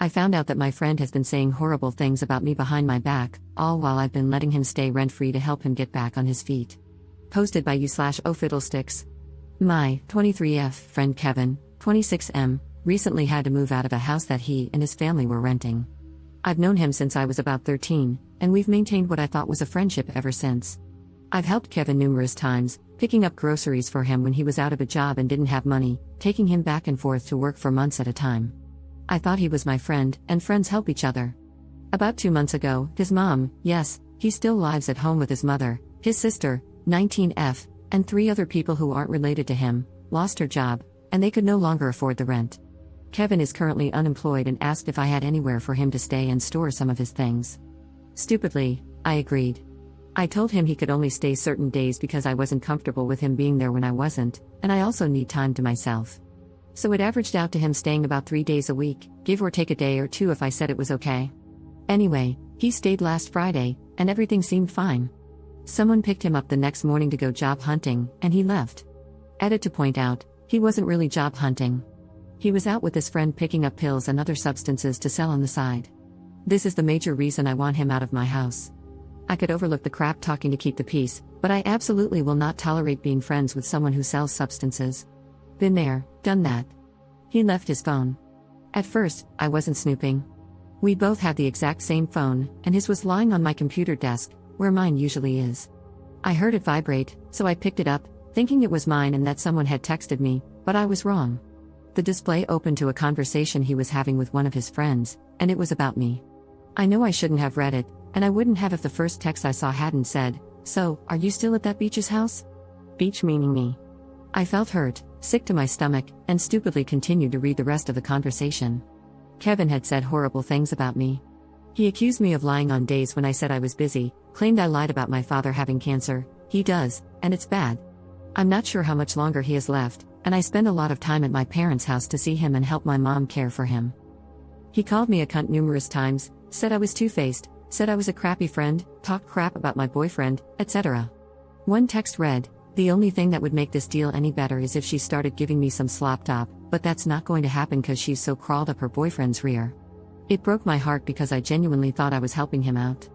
I found out that my friend has been saying horrible things about me behind my back, all while I've been letting him stay rent-free to help him get back on his feet. Posted by you/ofiddlesticks. My 23F friend Kevin, 26M, recently had to move out of a house that he and his family were renting. I've known him since I was about 13, and we've maintained what I thought was a friendship ever since. I've helped Kevin numerous times, picking up groceries for him when he was out of a job and didn't have money, taking him back and forth to work for months at a time. I thought he was my friend, and friends help each other. About 2 months ago, his mom, yes, he still lives at home with his mother, his sister, 19F, and 3 other people who aren't related to him, lost her job, and they could no longer afford the rent. Kevin is currently unemployed and asked if I had anywhere for him to stay and store some of his things. Stupidly, I agreed. I told him he could only stay certain days because I wasn't comfortable with him being there when I wasn't, and I also need time to myself. So it averaged out to him staying about 3 days a week, give or take a day or 2 if I said it was okay. Anyway, he stayed last Friday, and everything seemed fine. Someone picked him up the next morning to go job hunting, and he left. Edit to point out, he wasn't really job hunting. He was out with his friend picking up pills and other substances to sell on the side. This is the major reason I want him out of my house. I could overlook the crap talking to keep the peace, but I absolutely will not tolerate being friends with someone who sells substances. Been there, done that. He left his phone. At first, I wasn't snooping. We both had the exact same phone, and his was lying on my computer desk, where mine usually is. I heard it vibrate, so I picked it up, thinking it was mine and that someone had texted me, but I was wrong. The display opened to a conversation he was having with one of his friends, and it was about me. I know I shouldn't have read it, and I wouldn't have if the first text I saw hadn't said, "So, are you still at that Beach's house?" Beach meaning me. I felt hurt, sick to my stomach, and stupidly continued to read the rest of the conversation. Kevin had said horrible things about me. He accused me of lying on days when I said I was busy, claimed I lied about my father having cancer. He does, and it's bad. I'm not sure how much longer he has left, and I spend a lot of time at my parents' house to see him and help my mom care for him. He called me a cunt numerous times, said I was two-faced, said I was a crappy friend, talked crap about my boyfriend, etc. One text read, "The only thing that would make this deal any better is if she started giving me some slop top, but that's not going to happen cause she's so crawled up her boyfriend's rear." It broke my heart because I genuinely thought I was helping him out.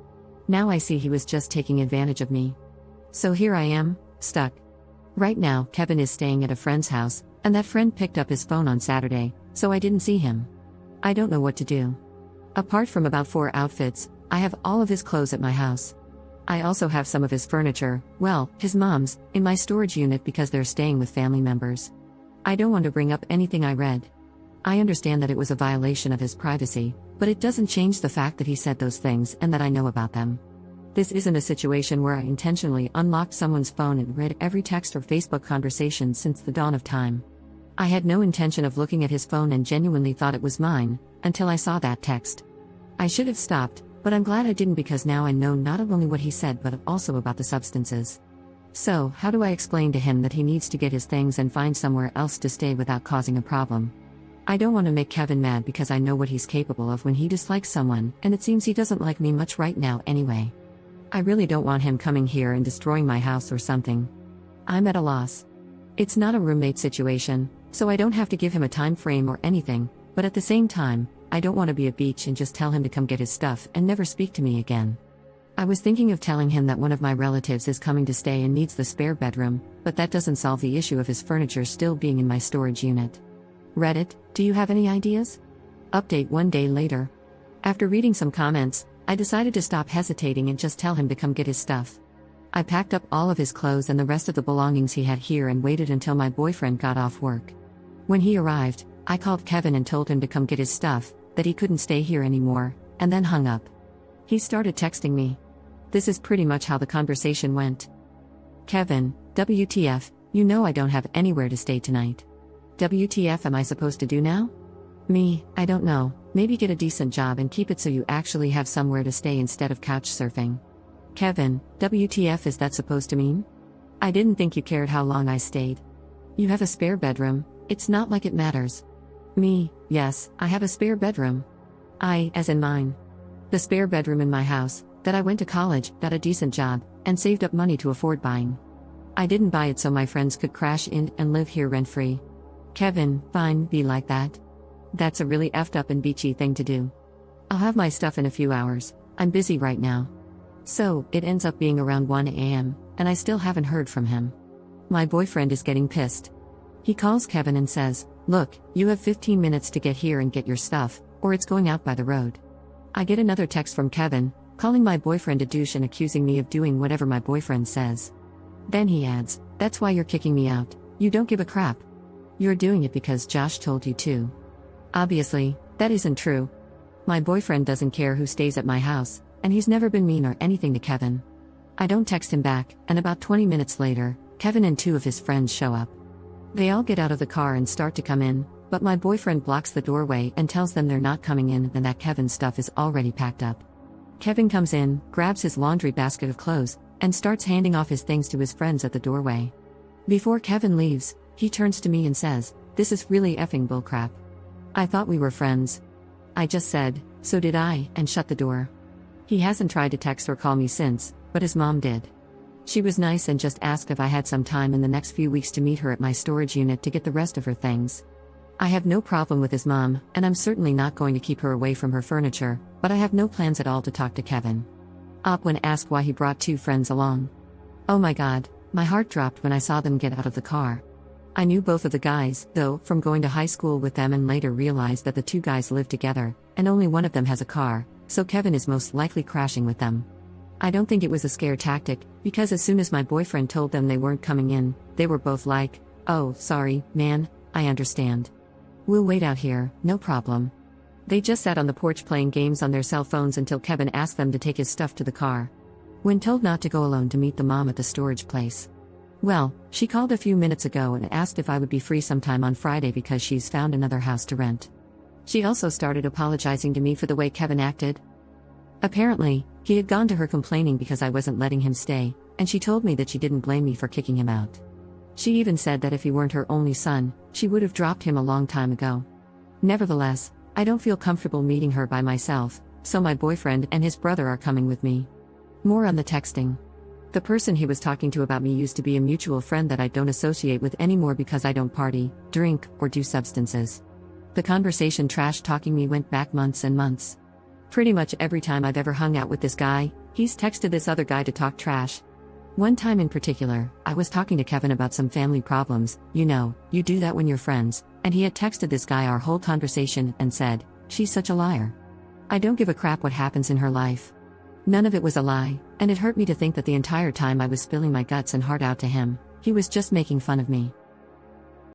Now I see he was just taking advantage of me. So here I am, stuck. Right now, Kevin is staying at a friend's house, and that friend picked up his phone on Saturday, so I didn't see him. I don't know what to do. Apart from about 4 outfits, I have all of his clothes at my house. I also have some of his furniture, well, his mom's, in my storage unit because they're staying with family members. I don't want to bring up anything I read. I understand that it was a violation of his privacy, but it doesn't change the fact that he said those things and that I know about them. This isn't a situation where I intentionally unlocked someone's phone and read every text or Facebook conversation since the dawn of time. I had no intention of looking at his phone and genuinely thought it was mine, until I saw that text. I should have stopped, but I'm glad I didn't because now I know not only what he said but also about the substances. So, how do I explain to him that he needs to get his things and find somewhere else to stay without causing a problem? I don't want to make Kevin mad because I know what he's capable of when he dislikes someone, and it seems he doesn't like me much right now anyway. I really don't want him coming here and destroying my house or something. I'm at a loss. It's not a roommate situation, so I don't have to give him a time frame or anything, but at the same time, I don't want to be a bitch and just tell him to come get his stuff and never speak to me again. I was thinking of telling him that one of my relatives is coming to stay and needs the spare bedroom, but that doesn't solve the issue of his furniture still being in my storage unit. Reddit, do you have any ideas? Update 1 day later. After reading some comments, I decided to stop hesitating and just tell him to come get his stuff. I packed up all of his clothes and the rest of the belongings he had here and waited until my boyfriend got off work. When he arrived, I called Kevin and told him to come get his stuff, that he couldn't stay here anymore, and then hung up. He started texting me. This is pretty much how the conversation went. Kevin, WTF, you know I don't have anywhere to stay tonight. WTF am I supposed to do now? Me, I don't know, maybe get a decent job and keep it so you actually have somewhere to stay instead of couch surfing. Kevin, WTF is that supposed to mean? I didn't think you cared how long I stayed. You have a spare bedroom, it's not like it matters. Me, yes, I have a spare bedroom. I, as in mine. The spare bedroom in my house, that I went to college, got a decent job, and saved up money to afford buying. I didn't buy it so my friends could crash in and live here rent-free. Kevin, fine, be like that. That's a really effed up and beachy thing to do. I'll have my stuff in a few hours, I'm busy right now. So, it ends up being around 1 a.m., and I still haven't heard from him. My boyfriend is getting pissed. He calls Kevin and says, "Look, you have 15 minutes to get here and get your stuff, or it's going out by the road." I get another text from Kevin, calling my boyfriend a douche and accusing me of doing whatever my boyfriend says. Then he adds, "That's why you're kicking me out, you don't give a crap. You're doing it because Josh told you to." Obviously, that isn't true. My boyfriend doesn't care who stays at my house, and he's never been mean or anything to Kevin. I don't text him back, and about 20 minutes later, Kevin and 2 of his friends show up. They all get out of the car and start to come in, but my boyfriend blocks the doorway and tells them they're not coming in and that Kevin's stuff is already packed up. Kevin comes in, grabs his laundry basket of clothes, and starts handing off his things to his friends at the doorway. Before Kevin leaves, he turns to me and says, "This is really effing bullcrap. I thought we were friends." I just said, "So did I," and shut the door. He hasn't tried to text or call me since, but his mom did. She was nice and just asked if I had some time in the next few weeks to meet her at my storage unit to get the rest of her things. I have no problem with his mom, and I'm certainly not going to keep her away from her furniture, but I have no plans at all to talk to Kevin. Up when asked why he brought 2 friends along. Oh my god, my heart dropped when I saw them get out of the car. I knew both of the guys, though, from going to high school with them, and later realized that the 2 guys live together, and only one of them has a car, so Kevin is most likely crashing with them. I don't think it was a scare tactic, because as soon as my boyfriend told them they weren't coming in, they were both like, "Oh, sorry, man, I understand. We'll wait out here, no problem." They just sat on the porch playing games on their cell phones until Kevin asked them to take his stuff to the car. When told not to go alone to meet the mom at the storage place. Well, she called a few minutes ago and asked if I would be free sometime on Friday because she's found another house to rent. She also started apologizing to me for the way Kevin acted. Apparently, he had gone to her complaining because I wasn't letting him stay, and she told me that she didn't blame me for kicking him out. She even said that if he weren't her only son, she would have dropped him a long time ago. Nevertheless, I don't feel comfortable meeting her by myself, so my boyfriend and his brother are coming with me. More on the texting. The person he was talking to about me used to be a mutual friend that I don't associate with anymore because I don't party, drink, or do substances. The conversation trash-talking me went back months and months. Pretty much every time I've ever hung out with this guy, he's texted this other guy to talk trash. One time in particular, I was talking to Kevin about some family problems, you know, you do that when you're friends, and he had texted this guy our whole conversation and said, "She's such a liar. I don't give a crap what happens in her life." None of it was a lie, and it hurt me to think that the entire time I was spilling my guts and heart out to him, he was just making fun of me.